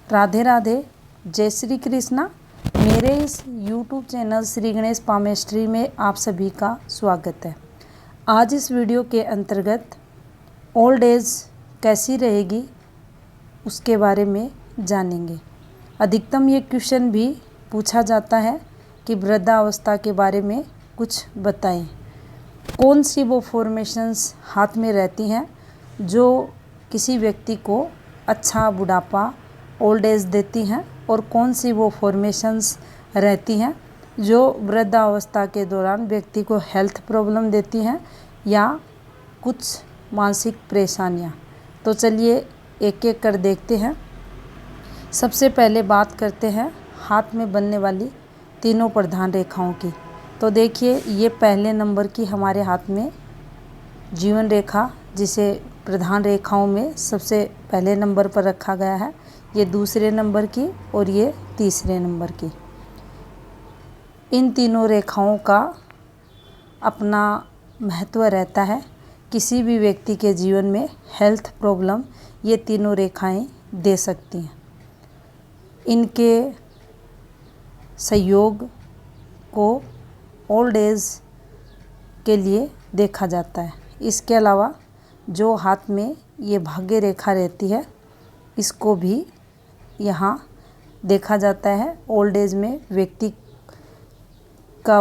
राधे राधे, जय श्री कृष्णा। मेरे इस YouTube channel Shri Ganesh palmistry में आप सभी का स्वागत है। आज इस वीडियो के अंतर्गत ओल्ड एज कैसी रहेगी उसके बारे में जानेंगे। अधिकतम ये क्वेश्चन भी पूछा जाता है कि वृद्धावस्था के बारे में कुछ बताएं। कौन सी वो फॉर्मेशंस हाथ में रहती हैं जो किसी व्यक्ति को अच्छा बुढ़ापा ओल्ड एज देती हैं, और कौन सी वो फॉर्मेशंस रहती हैं जो वृद्धावस्था के दौरान व्यक्ति को हेल्थ प्रॉब्लम देती हैं या कुछ मानसिक परेशानियां। तो चलिए एक एक कर देखते हैं। सबसे पहले बात करते हैं हाथ में बनने वाली तीनों प्रधान रेखाओं की। तो देखिए, ये पहले नंबर की हमारे हाथ में जीवन रेखा, जिसे प्रधान रेखाओं में सबसे पहले नंबर पर रखा गया है, ये दूसरे नंबर की और ये तीसरे नंबर की। इन तीनों रेखाओं का अपना महत्व रहता है। किसी भी व्यक्ति के जीवन में हेल्थ प्रॉब्लम ये तीनों रेखाएं दे सकती हैं। इनके सहयोग को ओल्ड एज के लिए देखा जाता है। इसके अलावा जो हाथ में ये भाग्य रेखा रहती है, इसको भी यहाँ देखा जाता है ओल्ड एज में व्यक्ति का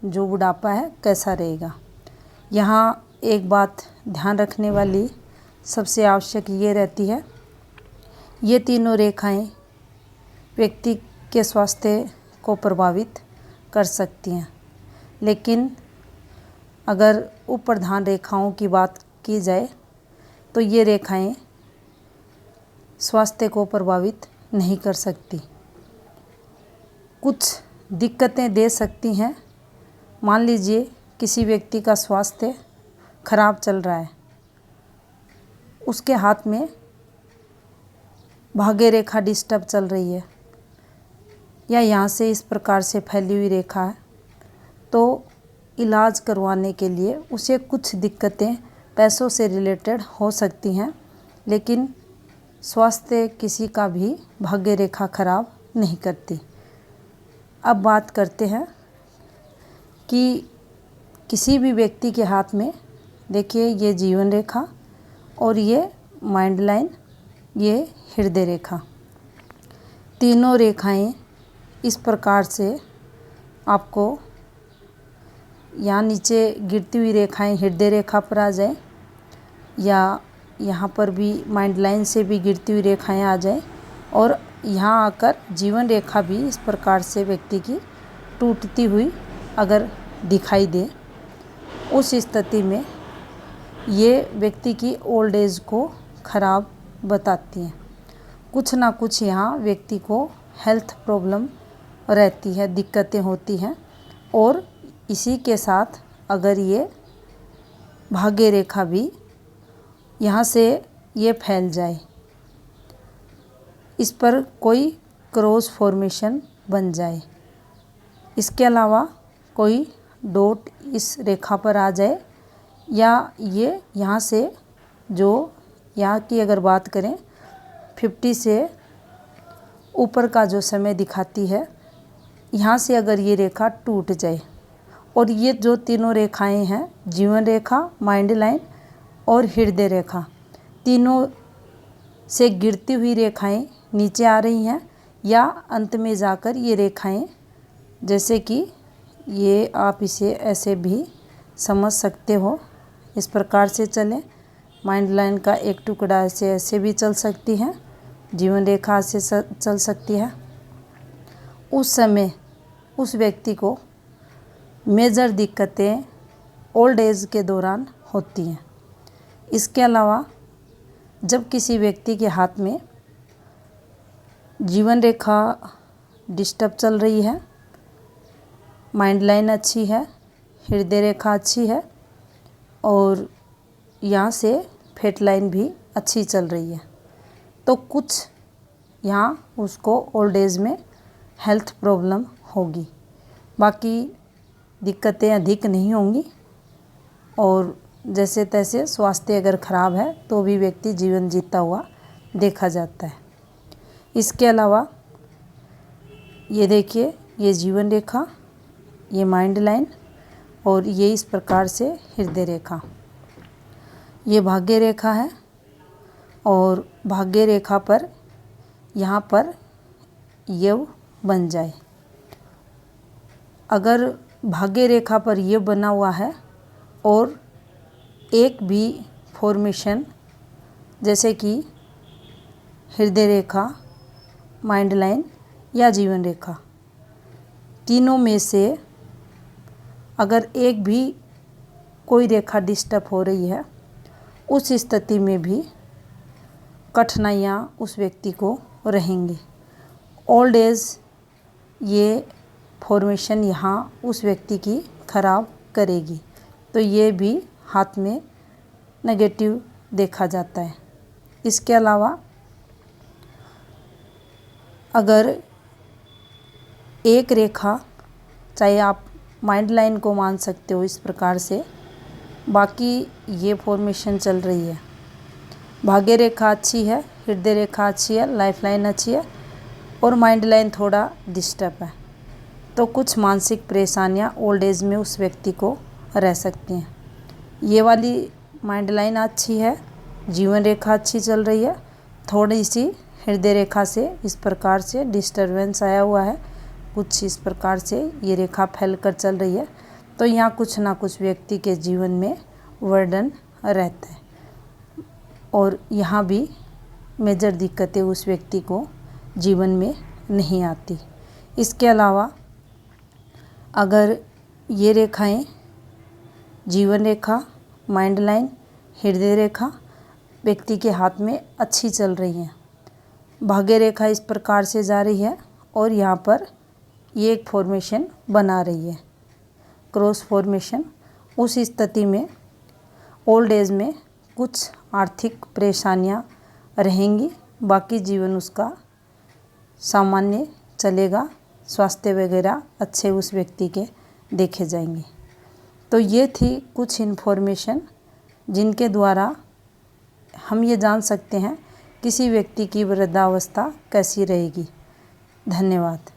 जो बुढ़ापा है कैसा रहेगा। यहाँ एक बात ध्यान रखने वाली सबसे आवश्यक ये रहती है, ये तीनों रेखाएं व्यक्ति के स्वास्थ्य को प्रभावित कर सकती हैं, लेकिन अगर उप प्रधान रेखाओं की बात की जाए तो ये रेखाएं स्वास्थ्य को प्रभावित नहीं कर सकती। कुछ दिक्कतें दे सकती हैं। मान लीजिए किसी व्यक्ति का स्वास्थ्य खराब चल रहा है, उसके हाथ में भाग्य रेखा डिस्टर्ब चल रही है या यहाँ से इस प्रकार से फैली हुई रेखा है, तो इलाज करवाने के लिए उसे कुछ दिक्कतें पैसों से रिलेटेड हो सकती हैं, लेकिन स्वास्थ्य किसी का भी भाग्य रेखा खराब नहीं करती। अब बात करते हैं कि किसी भी व्यक्ति के हाथ में देखिए, ये जीवन रेखा और ये माइंड लाइन, ये हृदय रेखा, तीनों रेखाएं इस प्रकार से आपको यहाँ नीचे गिरती हुई रेखाएं हृदय रेखा पर आ जाए या यहाँ पर भी माइंड लाइन से भी गिरती हुई रेखाएं आ जाए और यहाँ आकर जीवन रेखा भी इस प्रकार से व्यक्ति की टूटती हुई अगर दिखाई दे, उस स्थिति में ये व्यक्ति की ओल्ड एज को खराब बताती हैं। कुछ ना कुछ यहाँ व्यक्ति को हेल्थ प्रॉब्लम रहती है, दिक्कतें होती हैं, और इसी के साथ अगर ये भाग्य रेखा भी यहाँ से ये फैल जाए, इस पर कोई क्रॉस फॉर्मेशन बन जाए, इसके अलावा कोई डॉट इस रेखा पर आ जाए, या ये यहाँ से जो यहाँ की अगर बात करें 50 से ऊपर का जो समय दिखाती है, यहाँ से अगर ये रेखा टूट जाए, और ये जो तीनों रेखाएं हैं, जीवन रेखा, माइंड लाइन और हृदय रेखा, तीनों से गिरती हुई रेखाएं नीचे आ रही हैं, या अंत में जाकर ये रेखाएं, जैसे कि ये आप इसे ऐसे भी समझ सकते हो, इस प्रकार से चलें। माइंड लाइन का एक टुकड़ा ऐसे भी चल सकती है, जीवन रेखा से चल सकती है। उस समय उस व्यक्ति को मेजर दिक्कतें ओल्ड एज के दौरान होती हैं। इसके अलावा जब किसी व्यक्ति के हाथ में जीवन रेखा डिस्टर्ब चल रही है, माइंड लाइन अच्छी है, हृदय रेखा अच्छी है और यहाँ से फेट लाइन भी अच्छी चल रही है, तो कुछ यहाँ उसको ओल्ड एज में हेल्थ प्रॉब्लम होगी। बाकी दिक्कतें अधिक नहीं होंगी, और जैसे तैसे स्वास्थ्य अगर खराब है तो भी व्यक्ति जीवन जीता हुआ देखा जाता है। इसके अलावा ये देखिए, ये जीवन रेखा, ये माइंड लाइन और ये इस प्रकार से हृदय रेखा, ये भाग्य रेखा है। और भाग्य रेखा पर यहाँ पर यव बन जाए। अगर भाग्य रेखा पर यव बना हुआ है और एक भी फॉर्मेशन जैसे कि हृदय रेखा, माइंड लाइन या जीवन रेखा, तीनों में से अगर एक भी कोई रेखा डिस्टर्ब हो रही है, उस स्थिति में भी कठिनाइयाँ उस व्यक्ति को रहेंगी। ओल्ड एज ये फॉर्मेशन यहाँ उस व्यक्ति की खराब करेगी, तो ये भी हाथ में नेगेटिव देखा जाता है। इसके अलावा अगर एक रेखा, चाहे आप माइंड लाइन को मान सकते हो इस प्रकार से, बाकी ये फॉर्मेशन चल रही है, भाग्य रेखा अच्छी है, हृदय रेखा अच्छी है, लाइफ लाइन अच्छी है और माइंड लाइन थोड़ा डिस्टर्ब है, तो कुछ मानसिक परेशानियां ओल्ड एज में उस व्यक्ति को रह सकती हैं। ये वाली माइंड लाइन अच्छी है, जीवन रेखा अच्छी चल रही है, थोड़ी सी हृदय रेखा से इस प्रकार से डिस्टरबेंस आया हुआ है, कुछ इस प्रकार से ये रेखा फैल कर चल रही है, तो यहाँ कुछ ना कुछ व्यक्ति के जीवन में वर्डन रहता है और यहाँ भी मेजर दिक्कतें उस व्यक्ति को जीवन में नहीं आती। इसके अलावा अगर ये रेखाएं, जीवन रेखा, माइंड लाइन, हृदय रेखा व्यक्ति के हाथ में अच्छी चल रही हैं, भाग्य रेखा इस प्रकार से जा रही है और यहाँ पर ये एक फॉर्मेशन बना रही है, क्रॉस फॉर्मेशन, उस स्थिति में ओल्ड एज में कुछ आर्थिक परेशानियाँ रहेंगी, बाकी जीवन उसका सामान्य चलेगा, स्वास्थ्य वगैरह अच्छे उस व्यक्ति के देखे जाएंगे। तो ये थी कुछ इन्फॉर्मेशन जिनके द्वारा हम ये जान सकते हैं किसी व्यक्ति की वृद्धावस्था कैसी रहेगी। धन्यवाद।